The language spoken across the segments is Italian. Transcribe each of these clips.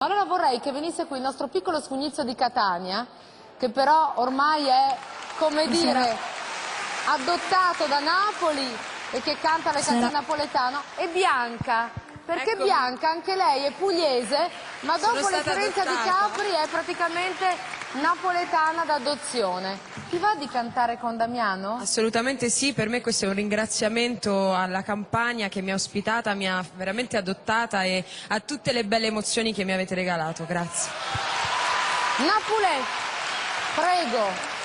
Allora vorrei che venisse qui il nostro piccolo Sfugnizzo di Catania, che però ormai è, come dire, adottato da Napoli e che canta le canzoni napoletano, e Bianca, perché ecco. Bianca, anche lei è pugliese, ma dopo l'esperienza di Capri è praticamente napoletana d'adozione. Ti va di cantare con Damiano? Assolutamente sì, per me questo è un ringraziamento alla Campania che mi ha ospitata, mi ha veramente adottata e a tutte le belle emozioni che mi avete regalato. Grazie. Napule, prego.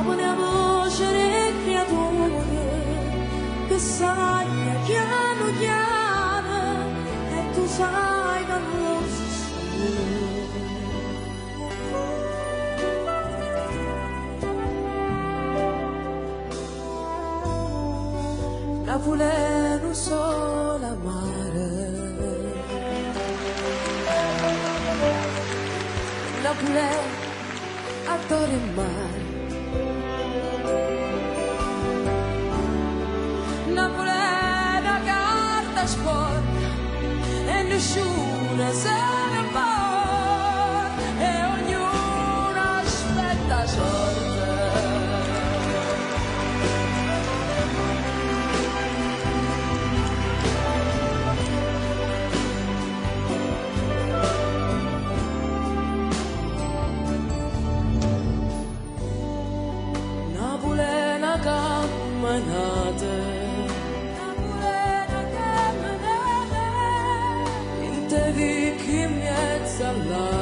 Una voce del creatore che sogna piano piano e tu sai che non si sa. Napoli non so la mare, Napoli adoro il mare. Napoli è una carta sporca e nessuno se ne va e ognuno aspetta sorte. Napoli è una camminata, che in mezzo alla